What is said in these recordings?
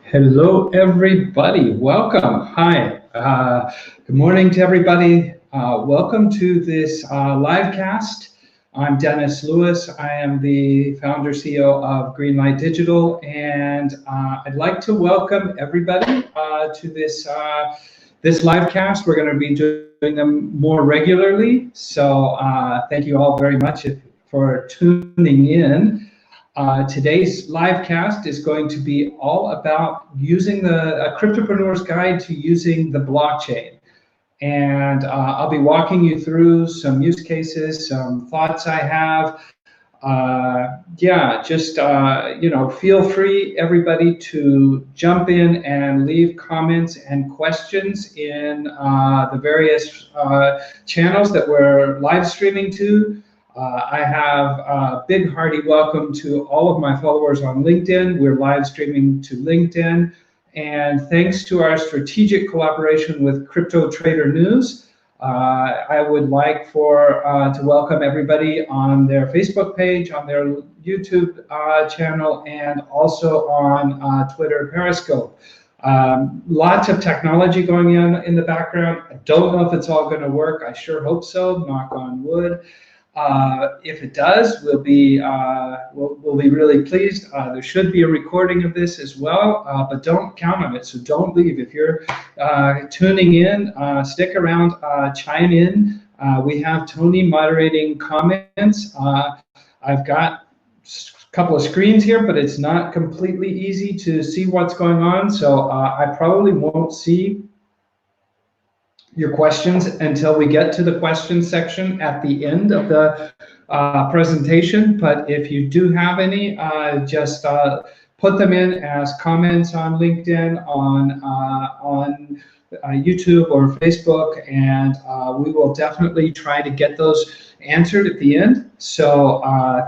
Hello, everybody. Welcome. Hi. Good morning to everybody. Welcome to this live cast. I'm Dennis Lewis. I am the founder CEO of Greenlight Digital, and I'd like to welcome everybody to this live cast. We're going to be doing them more regularly. So thank you all very much for tuning in. Today's live cast is going to be all about using a Cryptopreneur's Guide to using the blockchain. And I'll be walking you through some use cases, some thoughts I have. Feel free, everybody, to jump in and leave comments and questions in the various channels that we're live streaming to. I have a big hearty welcome to all of my followers on LinkedIn. We're live streaming to LinkedIn. And thanks to our strategic collaboration with Crypto Trader News, I would like to welcome everybody on their Facebook page, on their YouTube channel, and also on Twitter Periscope. Lots of technology going on in the background. I don't know if it's all going to work. I sure hope so, knock on wood. If it does, we'll be really pleased. There should be a recording of this as well, but don't count on it, so don't leave. If you're tuning in, stick around, chime in. We have Tony moderating comments. I've got a couple of screens here, but it's not completely easy to see what's going on, so I probably won't see your questions until we get to the questions section at the end of the presentation. But if you do have any, just put them in as comments on LinkedIn, on YouTube or Facebook, and we will definitely try to get those answered at the end. So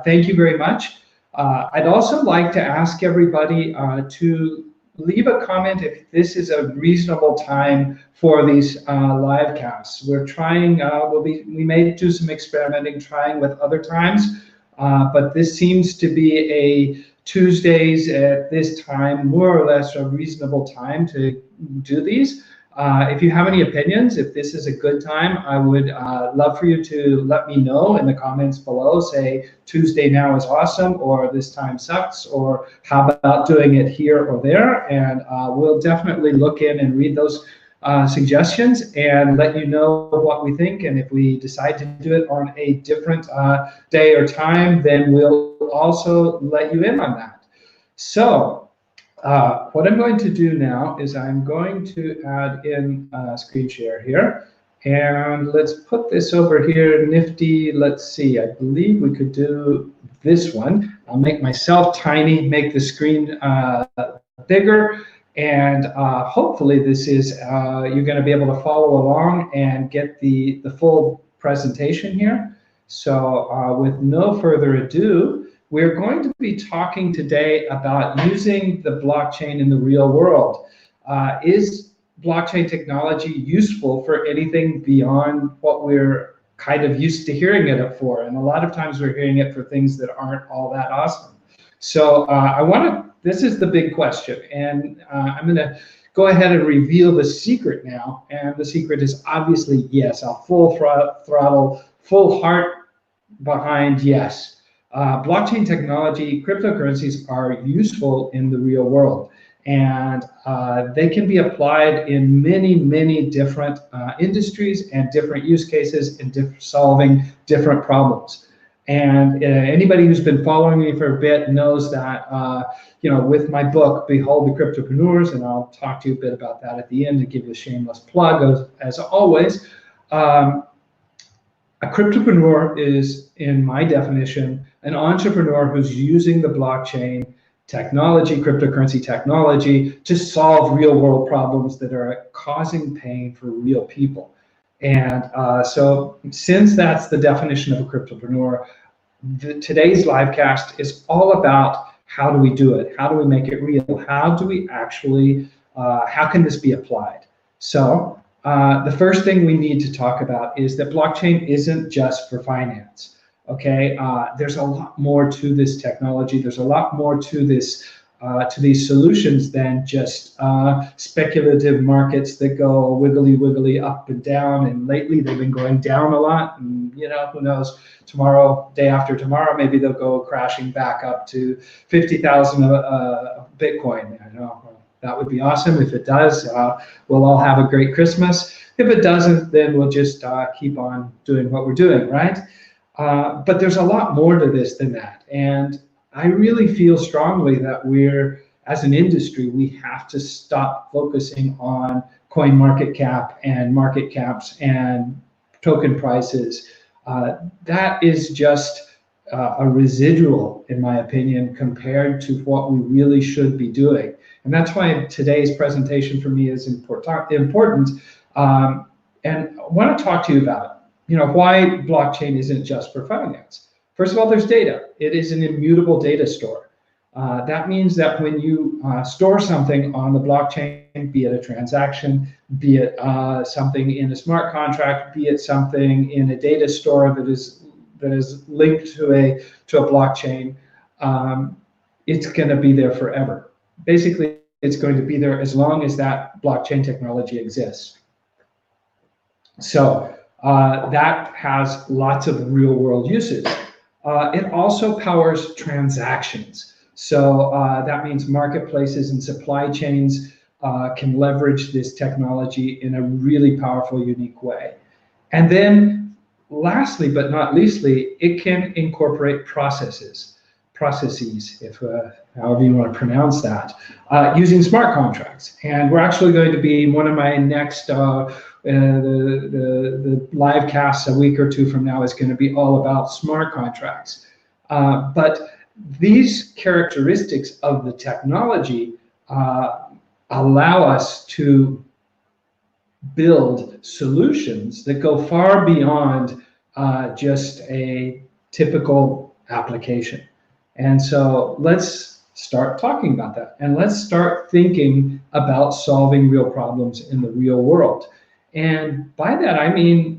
thank you very much. I'd also like to ask everybody to leave a comment if this is a reasonable time for these live casts. We're trying, we may do some experimenting, trying with other times, but this seems to be a Tuesdays at this time, more or less a reasonable time to do these. If you have any opinions, if this is a good time, I would love for you to let me know in the comments below. Say Tuesday now is awesome, or this time sucks, or how about doing it here or there? And we'll definitely look in and read those suggestions and let you know what we think. And if we decide to do it on a different day or time, then we'll also let you in on that. So what I'm going to do now is I'm going to add in a screen share here. And let's put this over here, nifty. Let's see, I believe we could do this one. I'll make myself tiny, make the screen bigger. And hopefully this is, you're going to be able to follow along and get the full presentation here. So with no further ado, we're going to be talking today about using the blockchain in the real world. Is blockchain technology useful for anything beyond what we're kind of used to hearing it for? And a lot of times we're hearing it for things that aren't all that awesome. So this is the big question, and I'm going to go ahead and reveal the secret now. And the secret is obviously yes, a full throttle, full heart behind yes. Blockchain technology, cryptocurrencies are useful in the real world, and they can be applied in many, many different industries and different use cases in solving different problems. And anybody who's been following me for a bit knows that, with my book, Behold the Cryptopreneurs, and I'll talk to you a bit about that at the end to give you a shameless plug, as always. A cryptopreneur is, in my definition, an entrepreneur who's using the blockchain technology, cryptocurrency technology, to solve real world problems that are causing pain for real people. And so since that's the definition of a cryptopreneur, today's live cast is all about how do we do it? How do we make it real? How do we actually, how can this be applied? So the first thing we need to talk about is that blockchain isn't just for finance. Okay, there's a lot more to this technology. There's a lot more to this to these solutions than just speculative markets that go wiggly up and down. And lately they've been going down a lot. And who knows? Tomorrow, day after tomorrow, maybe they'll go crashing back up to 50,000 Bitcoin. I know that would be awesome. If it does, we'll all have a great Christmas. If it doesn't, then we'll just keep on doing what we're doing, right? But there's a lot more to this than that. And I really feel strongly that as an industry, we have to stop focusing on coin market cap and market caps and token prices. That is just a residual, in my opinion, compared to what we really should be doing. And that's why today's presentation for me is important. And I want to talk to you about, why blockchain isn't just for finance. First of all, there's data. It is an immutable data store. That means that when you store something on the blockchain, be it a transaction, be it something in a smart contract, be it something in a data store that is linked to a blockchain, it's going to be there forever. Basically, it's going to be there as long as that blockchain technology exists. So that has lots of real world uses. It also powers transactions. So that means marketplaces and supply chains can leverage this technology in a really powerful, unique way. And then lastly, but not leastly, it can incorporate processes, if however you want to pronounce that, using smart contracts. And we're actually going to be, one of my next the live casts a week or two from now is going to be all about smart contracts. But these characteristics of the technology allow us to build solutions that go far beyond just a typical application. And so let's start talking about that. And let's start thinking about solving real problems in the real world. And by that, I mean,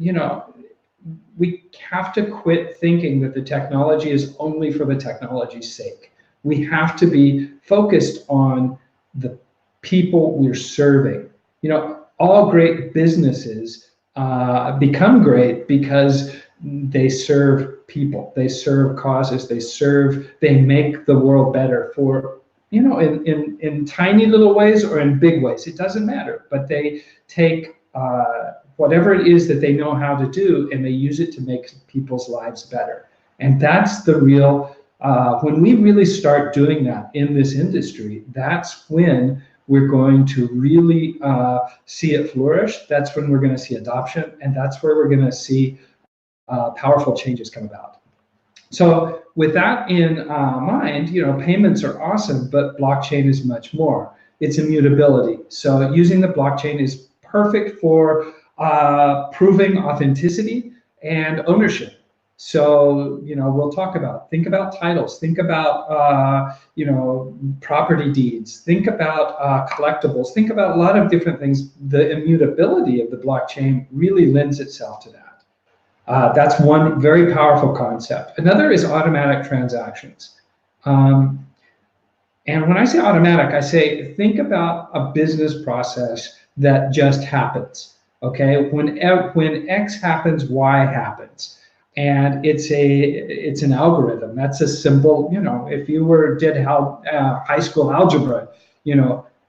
we have to quit thinking that the technology is only for the technology's sake. We have to be focused on the people we're serving. All great businesses become great because they serve people, they serve causes, they make the world better for, in tiny little ways or in big ways. It doesn't matter, but they take whatever it is that they know how to do and they use it to make people's lives better. And that's the real, when we really start doing that in this industry, that's when we're going to really see it flourish. That's when we're going to see adoption, and that's where we're going to see powerful changes come about. So with that in mind, payments are awesome, but blockchain is much more. It's immutability. So using the blockchain is perfect for proving authenticity and ownership. So, we'll talk about, think about titles, think about, property deeds, think about collectibles, think about a lot of different things. The immutability of the blockchain really lends itself to that. That's one very powerful concept. Another is automatic transactions. And when I say automatic, I say, think about a business process that just happens, okay? When X happens, Y happens. And it's an algorithm. That's a simple, if you did high school algebra,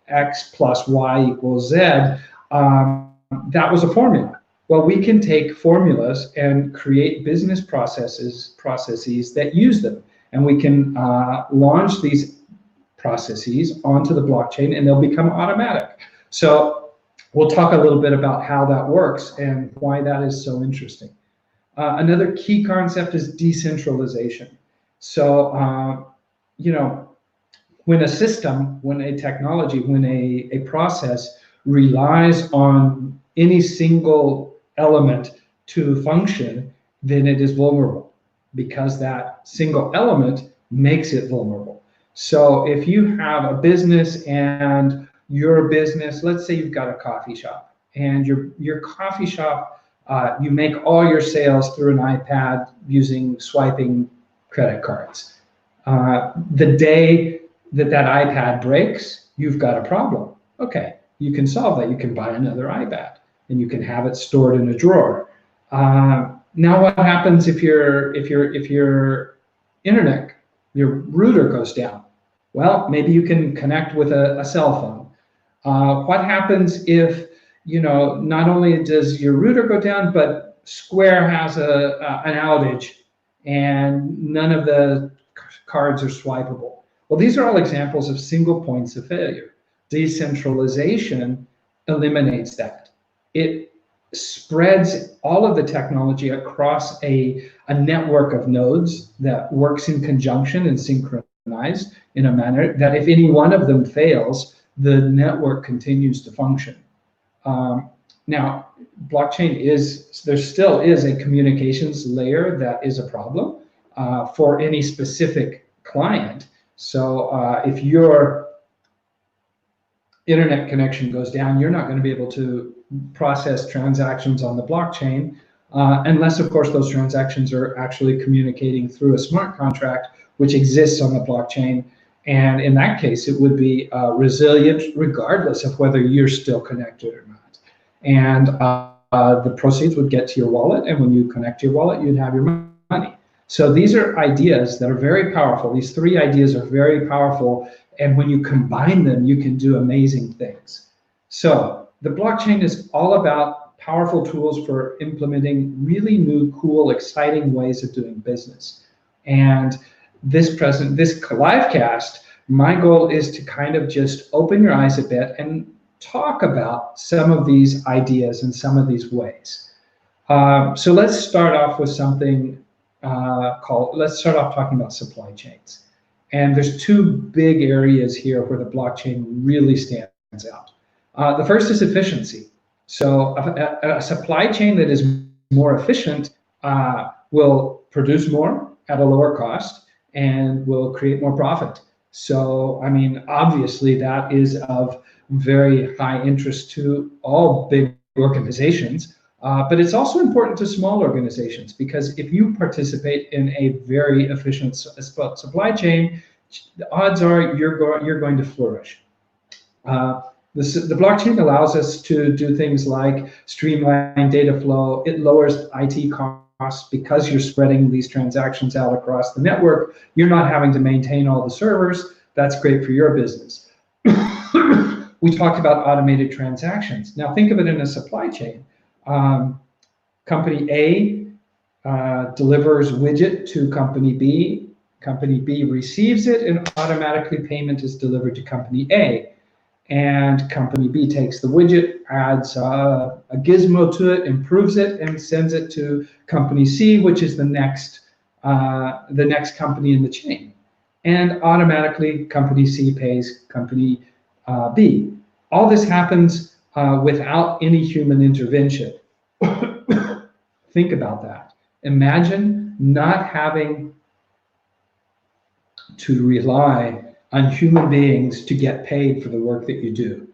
X plus Y equals Z, that was a formula. Well, we can take formulas and create business processes that use them. And we can launch these processes onto the blockchain and they'll become automatic. So we'll talk a little bit about how that works and why that is so interesting. Another key concept is decentralization. So, when a system, when a technology, when a process relies on any single element to function, then it is vulnerable because that single element makes it vulnerable. So if you have a business and your business, let's say you've got a coffee shop and your coffee shop, you make all your sales through an iPad using swiping credit cards. The day that iPad breaks, you've got a problem. Okay, you can solve that. You can buy another iPad, and you can have it stored in a drawer. Now, what happens if your internet, your router goes down? Well, maybe you can connect with a cell phone. What happens if, not only does your router go down, but Square has an outage and none of the cards are swipeable? Well, these are all examples of single points of failure. Decentralization eliminates that. It spreads all of the technology across a network of nodes that works in conjunction and synchronized in a manner that if any one of them fails, the network continues to function. Now, blockchain there still is a communications layer that is a problem for any specific client. So if your internet connection goes down, you're not going to be able to process transactions on the blockchain unless, of course, those transactions are actually communicating through a smart contract, which exists on the blockchain. And in that case, it would be resilient regardless of whether you're still connected or not. And the proceeds would get to your wallet, and when you connect your wallet, you'd have your money. So these are ideas that are very powerful. These three ideas are very powerful, and when you combine them, you can do amazing things. So the blockchain is all about powerful tools for implementing really new, cool, exciting ways of doing business. And this livecast, my goal is to kind of just open your eyes a bit and talk about some of these ideas and some of these ways. So let's start off with something let's start off talking about supply chains. And there's two big areas here where the blockchain really stands out. The first is efficiency. So a supply chain that is more efficient will produce more at a lower cost and will create more profit. So, I mean, obviously that is of very high interest to all big organizations, but it's also important to small organizations, because if you participate in a very efficient supply chain, the odds are you're going to flourish. The blockchain allows us to do things like streamline data flow. It lowers IT costs because you're spreading these transactions out across the network. You're not having to maintain all the servers. That's great for your business. We talked about automated transactions. Now think of it in a supply chain. Company A delivers widget to company B. Company B receives it, and automatically payment is delivered to company A. And company B takes the widget, adds a gizmo to it, improves it, and sends it to company C, which is the next company in the chain. And automatically, company C pays company B. All this happens without any human intervention. Think about that. Imagine not having to rely on human beings to get paid for the work that you do.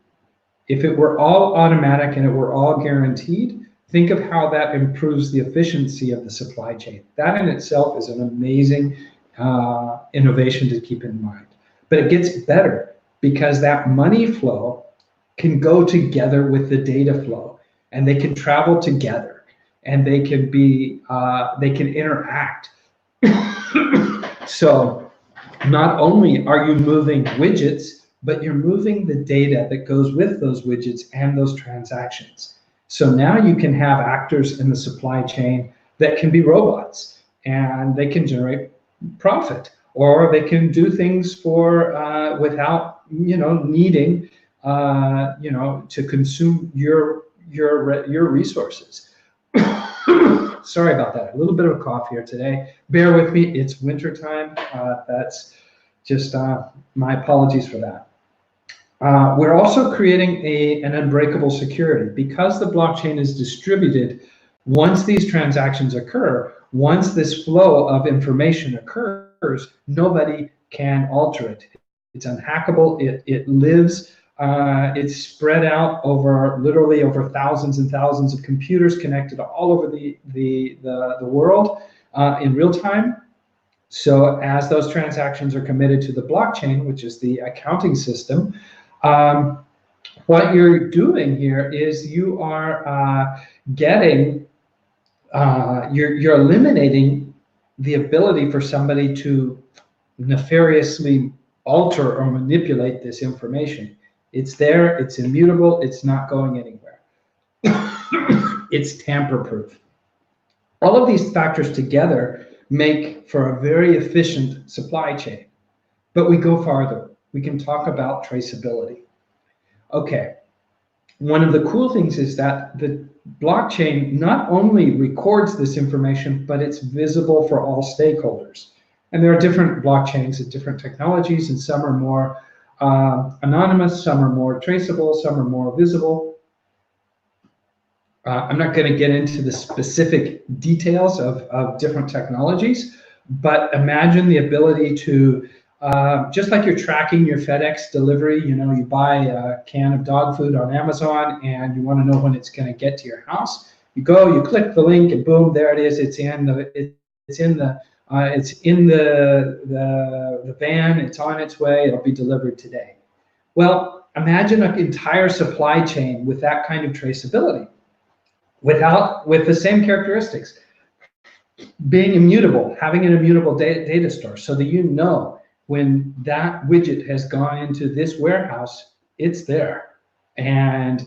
If it were all automatic and it were all guaranteed, think of how that improves the efficiency of the supply chain. That in itself is an amazing innovation to keep in mind. But it gets better, because that money flow can go together with the data flow, and they can travel together, and they can interact. So not only are you moving widgets, but you're moving the data that goes with those widgets and those transactions. So now you can have actors in the supply chain that can be robots, and they can generate profit, or they can do things for without needing to consume your resources. Sorry about that. A little bit of a cough here today. Bear with me. It's winter time. That's just my apologies for that. We're also creating an unbreakable security, because the blockchain is distributed. Once these transactions occur, once this flow of information occurs, nobody can alter it. It's unhackable. It lives. It's spread out literally over thousands and thousands of computers connected all over the world in real time. So as those transactions are committed to the blockchain, which is the accounting system, what you're doing here is you are you're eliminating the ability for somebody to nefariously alter or manipulate this information. It's there, it's immutable, it's not going anywhere. It's tamper-proof. All of these factors together make for a very efficient supply chain. But we go farther. We can talk about traceability. Okay, one of the cool things is that the blockchain not only records this information, but it's visible for all stakeholders. And there are different blockchains and different technologies, and some are more anonymous, some are more traceable, some are more visible. I'm not going to get into the specific details of different technologies, but imagine the ability to, just like you're tracking your FedEx delivery, you know, you buy a can of dog food on Amazon and you want to know when it's going to get to your house. You go, you click the link, and boom, there it is. It's in the van. It's on its way. It'll be delivered today. Well, imagine an entire supply chain with that kind of traceability, with the same characteristics, being immutable, having an immutable data store, so that you know when that widget has gone into this warehouse, it's there. And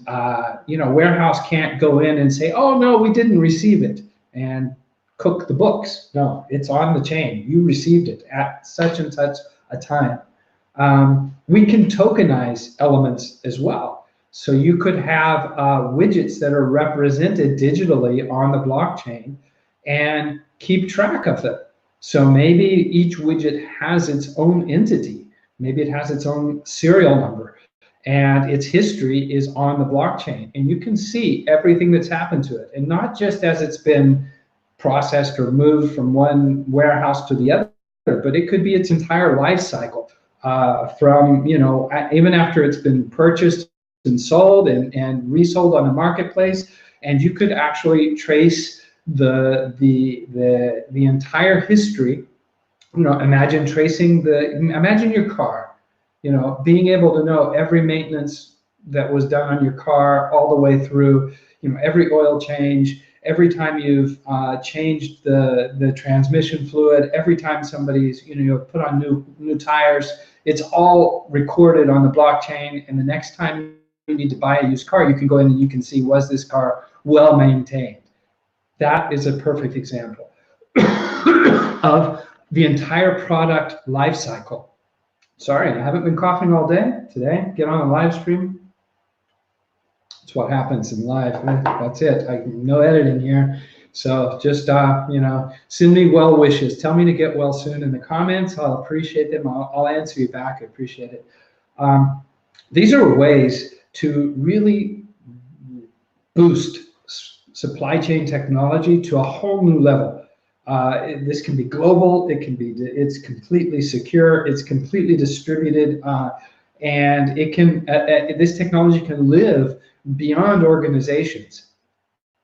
you know, warehouse can't go in and say, oh no, we didn't receive it, and cook the books. No, it's on the chain. You received it at such and such a time. We can tokenize elements as well. So you could have widgets that are represented digitally on the blockchain and keep track of them. So maybe each widget has its own entity. Maybe it has its own serial number, and its history is on the blockchain. And you can see everything that's happened to it, and not just as it's been processed or moved from one warehouse to the other, but it could be its entire life cycle, from, you know, even after it's been purchased and sold and resold on the marketplace. And you could actually trace the entire history. You know, imagine your car, you know, being able to know every maintenance that was done on your car all the way through, you know, every oil change, every time you've changed the transmission fluid, every time somebody's, you know, put on new tires. It's all recorded on the blockchain, and the next time you need to buy a used car, you can go in and you can see, was this car well maintained? That is a perfect example of the entire product life cycle. Sorry, I haven't been coughing all day today. Get on a live stream. That's what happens in live. That's it. No editing here. So just you know, send me well wishes. Tell me to get well soon in the comments. I'll appreciate them. I'll answer you back. I appreciate it. These are ways to really boost supply chain technology to a whole new level. This can be global. It's completely secure. It's completely distributed, and it can. This technology can live beyond organizations.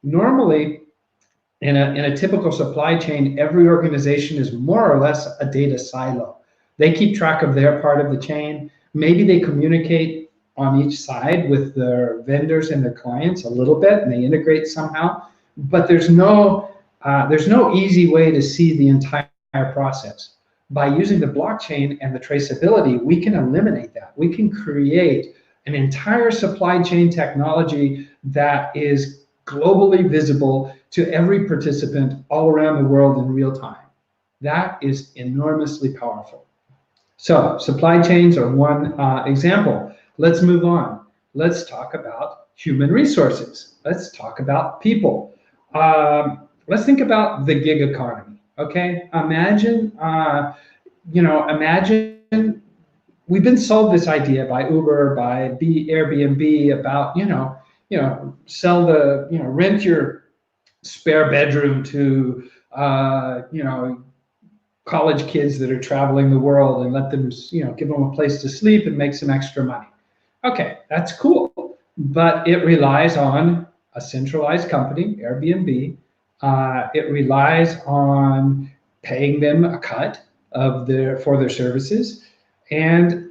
Normally, in a typical supply chain, every organization is more or less a data silo. They keep track of their part of the chain. Maybe they communicate on each side with their vendors and their clients a little bit, and they integrate somehow. But there's no easy way to see the entire process. By using the blockchain and the traceability, we can eliminate that. We can create an entire supply chain technology that is globally visible to every participant all around the world in real time. That is enormously powerful. So supply chains are one example. Let's move on. Let's talk about human resources. Let's talk about people. Let's think about the gig economy. Okay, imagine, imagine we've been sold this idea by Uber, by Airbnb about, rent your spare bedroom to, college kids that are traveling the world and let them, give them a place to sleep and make some extra money. Okay, that's cool, but it relies on a centralized company, Airbnb. It relies on paying them a cut. for their services, and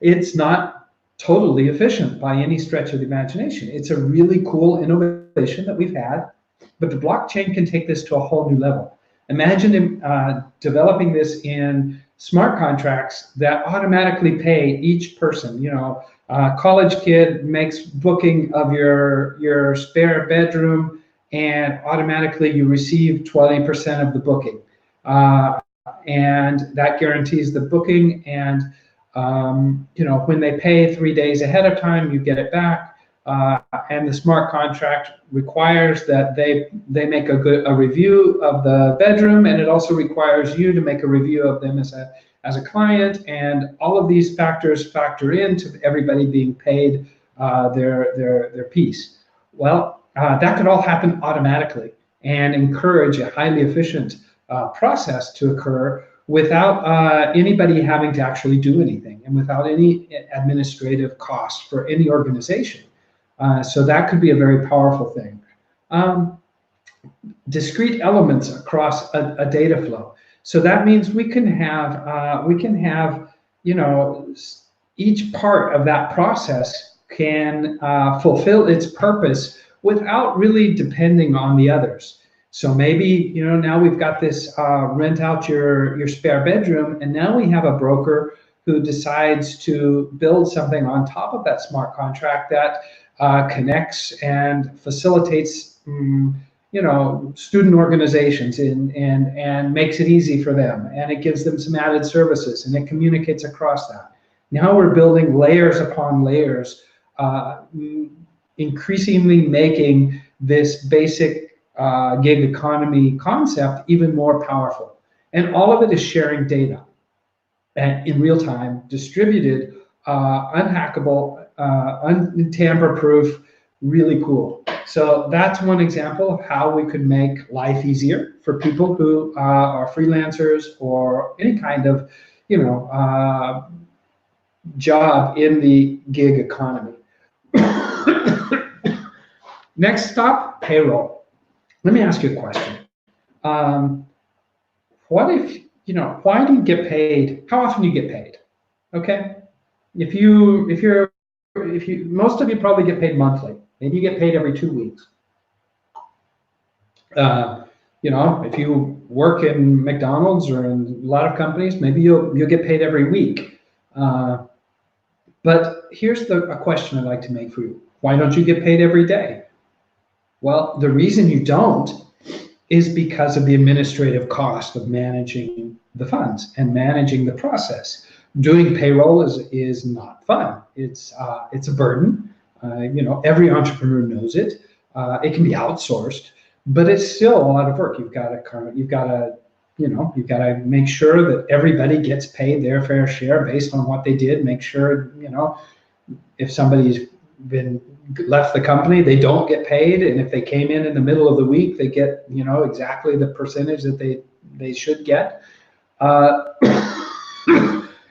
it's not totally efficient by any stretch of the imagination. It's a really cool innovation that we've had, but the blockchain can take this to a whole new level. Imagine developing this in smart contracts that automatically pay each person. You know, college kid makes booking of your spare bedroom, and automatically you receive 20% of the booking, and that guarantees the booking. And you know, when they pay 3 days ahead of time, you get it back. And the smart contract requires that they make a review of the bedroom, and it also requires you to make a review of them as a client, and all of these factors factor into everybody being paid their piece. Well, that could all happen automatically and encourage a highly efficient process to occur without anybody having to actually do anything, and without any administrative cost for any organization. So that could be a very powerful thing. Discrete elements across a data flow. So that means we can have, you know, each part of that process can fulfill its purpose without really depending on the others. So maybe, you know, now we've got this rent out your spare bedroom, and now we have a broker who decides to build something on top of that smart contract that connects and facilitates, you know, student organizations and makes it easy for them, and it gives them some added services, and it communicates across that. Now we're building layers upon layers, increasingly making this basic gig economy concept even more powerful. And all of it is sharing data in real time, distributed, unhackable, untamper-proof, really cool. So that's one example of how we could make life easier for people who are freelancers or any kind of, you know, job in the gig economy. Next stop, payroll. Let me ask you a question. What if, you know, why do you get paid? How often do you get paid? Okay, most of you probably get paid monthly. Maybe you get paid every 2 weeks. You know, if you work in McDonald's or in a lot of companies, maybe you'll get paid every week. But here's a question I'd like to make for you. Why don't you get paid every day? Well, the reason you don't is because of the administrative cost of managing the funds and managing the process. Doing payroll is not fun. It's a burden. You know, every entrepreneur knows it. It can be outsourced, but it's still a lot of work. You've got to make sure that everybody gets paid their fair share based on what they did. Make sure, you know, if somebody's left the company, they don't get paid, and if they came in the middle of the week, they get, you know, exactly the percentage that they should get.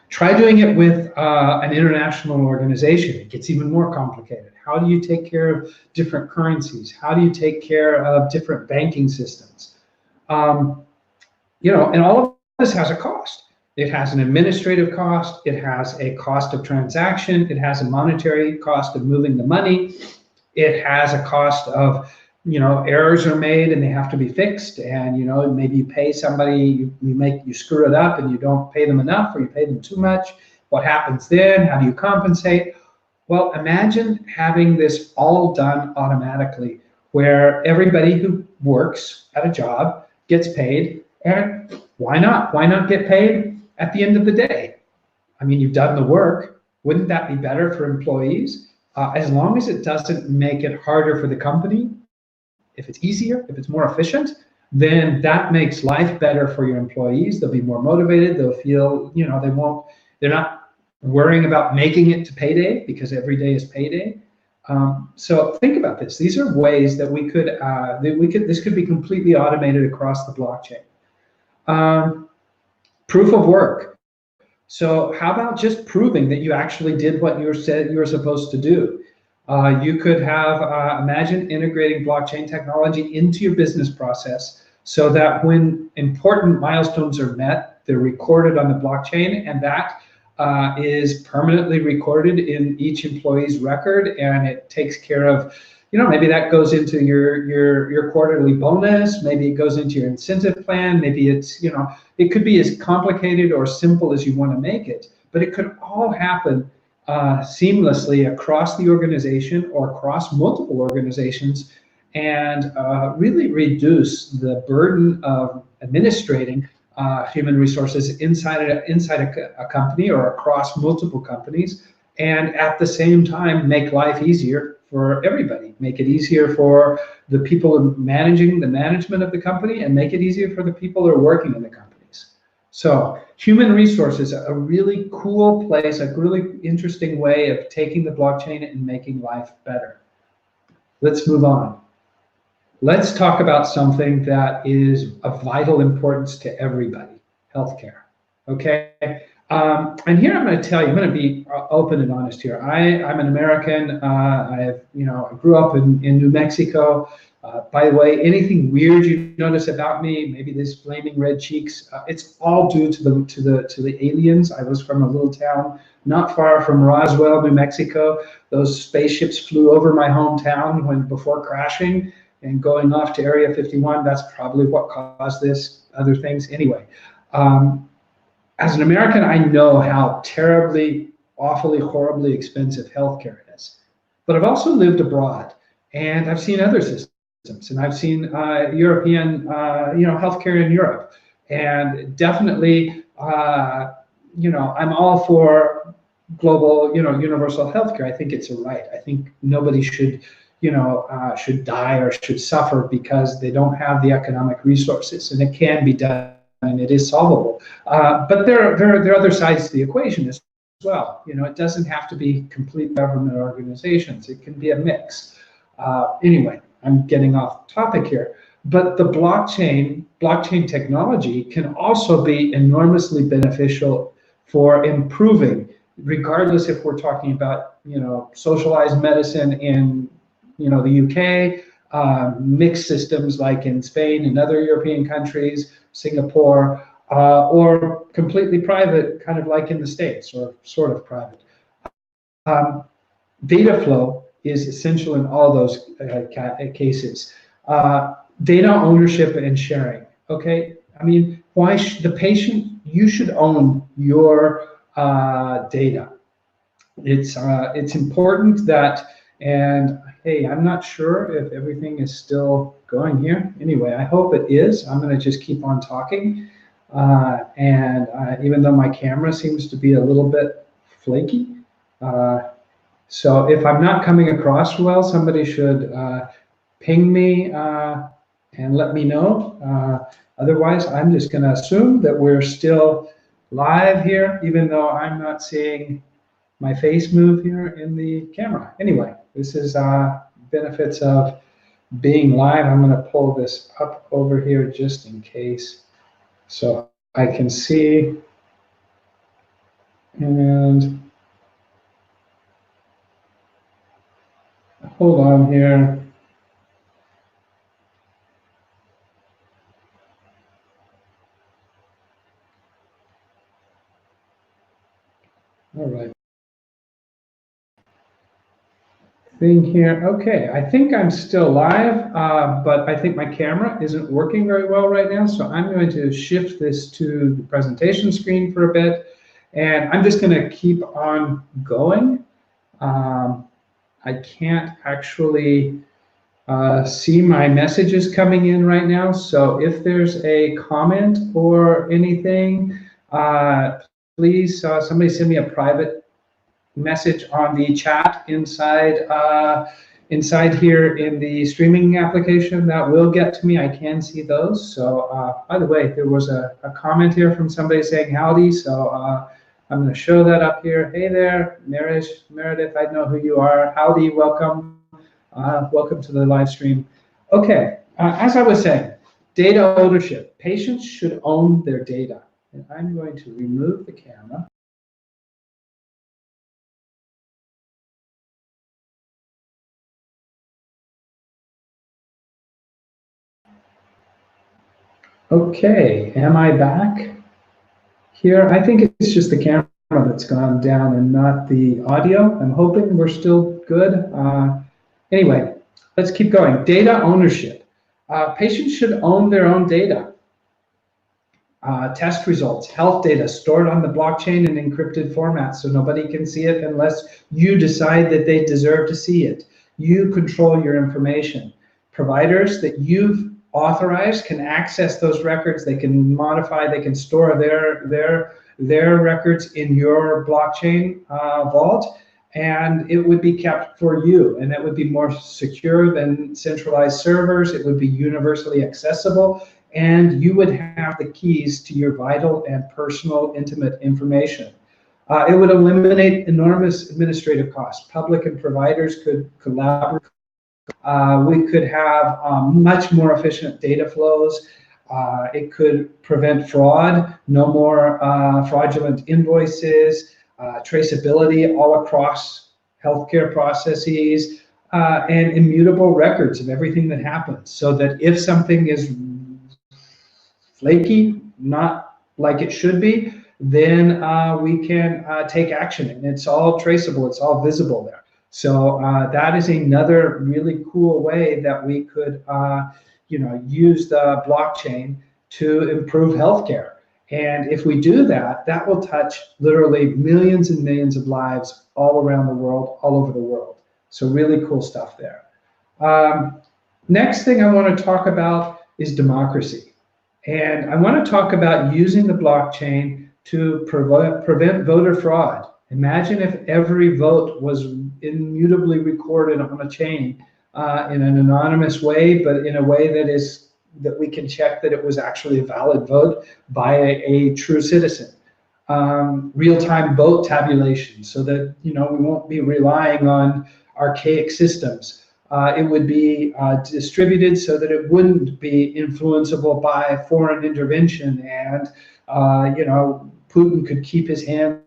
Try doing it with an international organization. It gets even more complicated. How do you take care of different currencies? How do you take care of different banking systems? You know, and all of this has a cost. It has an administrative cost. It has a cost of transaction. It has a monetary cost of moving the money. It has a cost of, you know, errors are made and they have to be fixed. And, you know, maybe you pay somebody, you screw it up and you don't pay them enough, or you pay them too much. What happens then? How do you compensate? Well, imagine having this all done automatically, where everybody who works at a job gets paid. And why not? Why not get paid at the end of the day? I mean, you've done the work. Wouldn't that be better for employees? As long as it doesn't make it harder for the company, if it's easier, if it's more efficient, then that makes life better for your employees. They'll be more motivated. They'll feel, you know, they're not worrying about making it to payday, because every day is payday. So think about this. These are ways that this could be completely automated across the blockchain. Proof of work. So how about just proving that you actually did what you said you were supposed to do? You could have, imagine integrating blockchain technology into your business process so that when important milestones are met, they're recorded on the blockchain, and that is permanently recorded in each employee's record, and it takes care of, maybe that goes into your quarterly bonus, maybe it goes into your incentive plan, maybe it's, it could be as complicated or simple as you want to make it, but it could all happen seamlessly across the organization or across multiple organizations, and really reduce the burden of administrating human resources inside a company or across multiple companies, and at the same time make life easier for everybody. Make it easier for the people managing the management of the company, and make it easier for the people that are working in the companies. So human resources, a really cool place, a really interesting way of taking the blockchain and making life better. Let's move on. Let's talk about something that is of vital importance to everybody: healthcare. Okay, and here I'm going to tell you, I'm going to be open and honest here. I'm an American. I grew up in New Mexico. By the way, anything weird you notice about me, maybe this flaming red cheeks, it's all due to the aliens. I was from a little town not far from Roswell, New Mexico. Those spaceships flew over my hometown before crashing and going off to Area 51. That's probably what caused this. Other things, anyway. As an American, I know how terribly, awfully, horribly expensive healthcare is. But I've also lived abroad, and I've seen other systems, and I've seen European, healthcare in Europe, and definitely, I'm all for global, universal healthcare. I think it's a right. I think nobody should die or should suffer because they don't have the economic resources, and it can be done, and it is solvable. But there are other sides to the equation as well. It doesn't have to be complete government organizations. It can be a mix. Anyway, I'm getting off topic here. But the blockchain technology can also be enormously beneficial for improving, regardless if we're talking about, socialized medicine in, the UK, mixed systems like in Spain and other European countries, Singapore, or completely private, kind of like in the States, or sort of private. Data flow is essential in all those cases. Data ownership and sharing. Okay, I mean, why the patient? You should own your data. It's important that. And hey, I'm not sure if everything is still going here. Anyway, I hope it is. I'm going to just keep on talking. And even though my camera seems to be a little bit flaky, so if I'm not coming across well, somebody should ping me and let me know. Otherwise, I'm just going to assume that we're still live here, even though I'm not seeing my face move here in the camera. Anyway, this is benefits of being live. I'm going to pull this up over here just in case, so I can see. And hold on here. All right. Thing here. Okay, I think I'm still live, but I think my camera isn't working very well right now, so I'm going to shift this to the presentation screen for a bit, and I'm just going to keep on going. I can't actually see my messages coming in right now, so if there's a comment or anything, please somebody send me a private message on the chat inside here in the streaming application. That will get to me. I can see those. So by the way, there was a comment here from somebody saying howdy, so I'm going to show that up here. Hey there, Meredith, I know who you are. Howdy, welcome. Welcome to the live stream. Okay, as I was saying, data ownership. Patients should own their data. And I'm going to remove the camera. Okay, am I back here? I think it's just the camera that's gone down and not the audio. I'm hoping we're still good. Anyway, let's keep going. Data ownership. Patients should own their own data. Test results, health data stored on the blockchain in encrypted format so nobody can see it unless you decide that they deserve to see it. You control your information. Providers that you've authorized can access those records. They can modify, they can store their records in your blockchain vault, and it would be kept for you, and it would be more secure than centralized servers. It would be universally accessible, and you would have the keys to your vital and personal intimate information. It would eliminate enormous administrative costs. Public and providers could collaborate. We could have much more efficient data flows. It could prevent fraud, no more fraudulent invoices, traceability all across healthcare processes, and immutable records of everything that happens, so that if something is flaky, not like it should be, then we can take action, and it's all traceable, it's all visible there. So that is another really cool way that we could, use the blockchain to improve healthcare. And if we do that, that will touch literally millions and millions of lives all around the world, all over the world. So really cool stuff there. Next thing I want to talk about is democracy. And I want to talk about using the blockchain to prevent voter fraud. Imagine if every vote was immutably recorded on a chain in an anonymous way, but in a way that we can check that it was actually a valid vote by a true citizen. Real-time vote tabulation, so that we won't be relying on archaic systems. It would be distributed so that it wouldn't be influenceable by foreign intervention, and Putin could keep his hands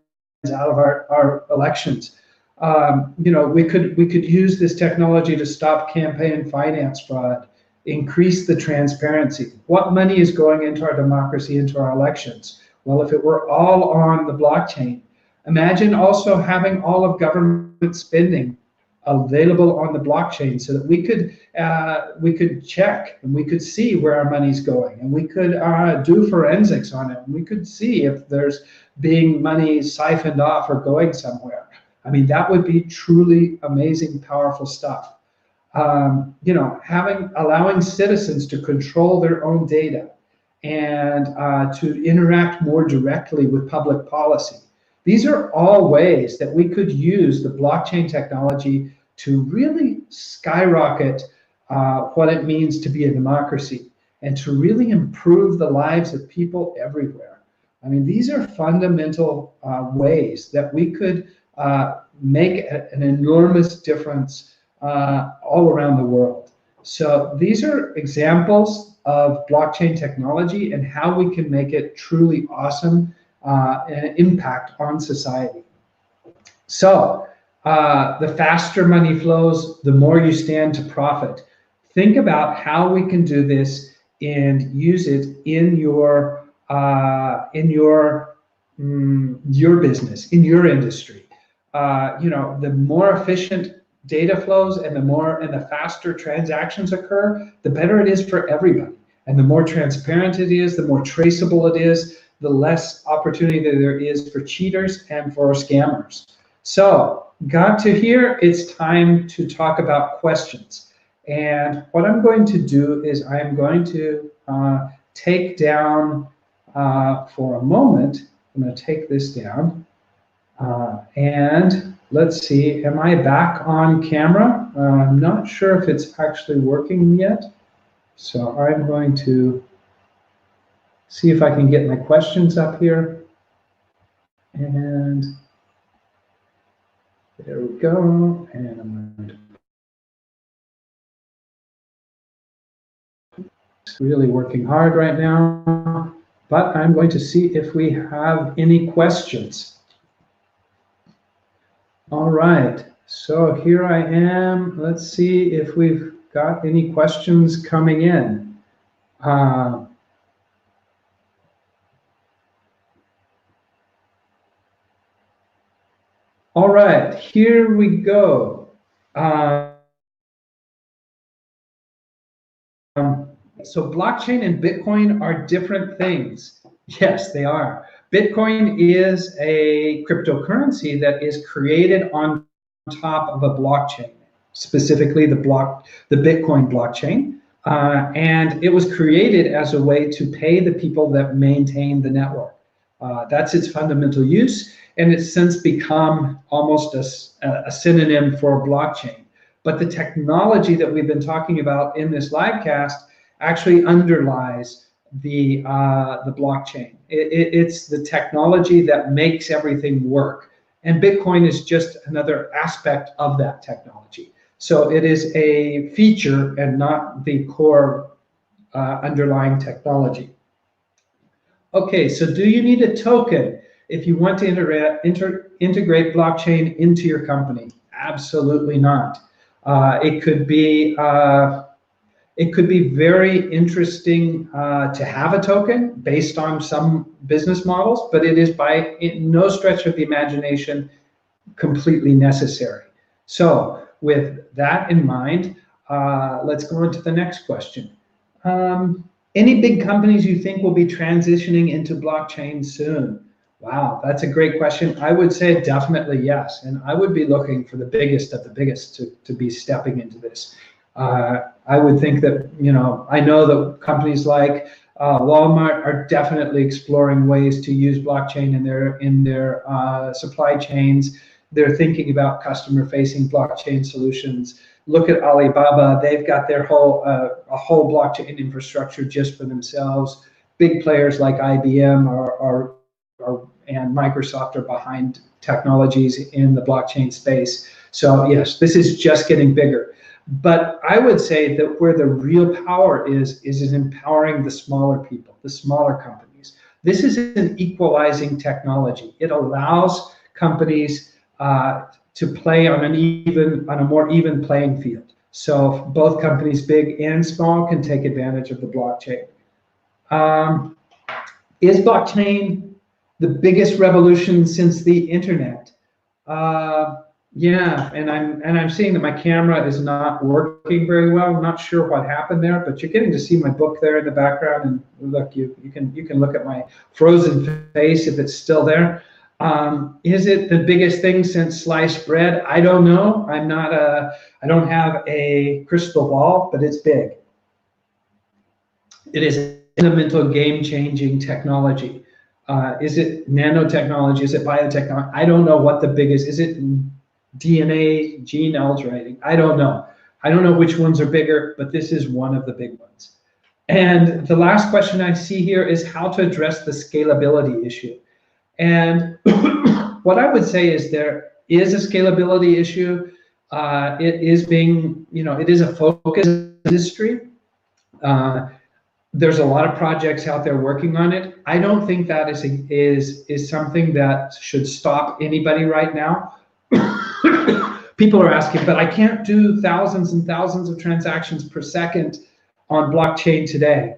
out of our elections. We could use this technology to stop campaign finance fraud, increase the transparency. What money is going into our democracy, into our elections? Well, if it were all on the blockchain, imagine also having all of government spending available on the blockchain, so that we could check and we could see where our money's going, and we could do forensics on it, and we could see if there's being money siphoned off or going somewhere. I mean, that would be truly amazing, powerful stuff. Allowing citizens to control their own data and to interact more directly with public policy. These are all ways that we could use the blockchain technology to really skyrocket what it means to be a democracy, and to really improve the lives of people everywhere. I mean, these are fundamental ways that we could make an enormous difference all around the world. So these are examples of blockchain technology and how we can make it truly awesome and impact on society. So the faster money flows, the more you stand to profit. Think about how we can do this and use it in your business, in your industry. The more efficient data flows and the faster transactions occur, the better it is for everybody. And the more transparent it is, the more traceable it is, the less opportunity there is for cheaters and for scammers. So, got to here, it's time to talk about questions. And what I'm going to do is I'm going to take down for a moment, I'm going to take this down. And let's see, am I back on camera? I'm not sure if it's actually working yet. So I'm going to see if I can get my questions up here. And there we go. And I'm going to really working hard right now, but I'm going to see if we have any questions. All right, so here I am. Let's see if we've got any questions coming in. All right, here we go. So blockchain and Bitcoin are different things. Yes, they are. Bitcoin is a cryptocurrency that is created on top of a blockchain, specifically the Bitcoin blockchain. And it was created as a way to pay the people that maintain the network. That's its fundamental use, and it's since become almost a synonym for blockchain. But the technology that we've been talking about in this livecast actually underlies the blockchain. It's the technology that makes everything work, and Bitcoin is just another aspect of that technology. So it is a feature and not the core underlying technology. Okay, so do you need a token if you want to integrate blockchain into your company? Absolutely not. It could be very interesting to have a token based on some business models, but it is by no stretch of the imagination completely necessary. So with that in mind, let's go on to the next question. Any big companies you think will be transitioning into blockchain soon? Wow, that's a great question. I would say definitely yes, and I would be looking for the biggest of the biggest to be stepping into this. I would think that, I know that companies like Walmart are definitely exploring ways to use blockchain in their supply chains. They're thinking about customer-facing blockchain solutions. Look at Alibaba; they've got their whole a whole blockchain infrastructure just for themselves. Big players like IBM and Microsoft are behind technologies in the blockchain space. So yes, this is just getting bigger. But I would say that where the real power is in empowering the smaller people, the smaller companies. This is an equalizing technology. It allows companies to play on a more even playing field. So both companies, big and small, can take advantage of the blockchain. Is blockchain the biggest revolution since the internet? Yeah, and I'm seeing that my camera is not working very well. I'm not sure what happened there, but you're getting to see my book there in the background. And look, you can look at my frozen face if it's still there. Is it the biggest thing since sliced bread? I don't know. I don't have a crystal ball, but it's big. It is a fundamental game-changing technology. Is it nanotechnology? Is it biotechnology? I don't know what the biggest is. It DNA, gene altering? I don't know. I don't know which ones are bigger, but this is one of the big ones. And the last question I see here is how to address the scalability issue. And what I would say is there is a scalability issue. It is being, it is a focus industry. There's a lot of projects out there working on it. I don't think that is something that should stop anybody right now. People are asking, but I can't do thousands and thousands of transactions per second on blockchain today.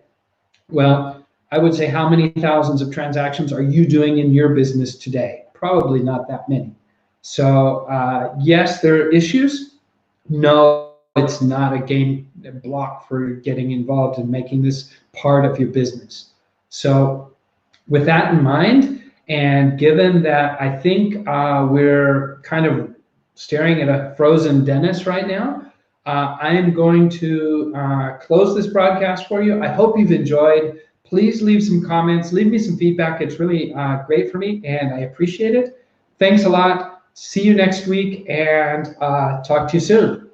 Well, I would say, how many thousands of transactions are you doing in your business today? Probably not that many. So yes, there are issues. No, it's not a game block for getting involved in making this part of your business. So with that in mind, and given that I think we're kind of staring at a frozen Dennis right now, I am going to close this broadcast for you. I hope you've enjoyed. Please leave some comments, leave me some feedback. It's really great for me, and I appreciate it. Thanks a lot. See you next week, and talk to you soon.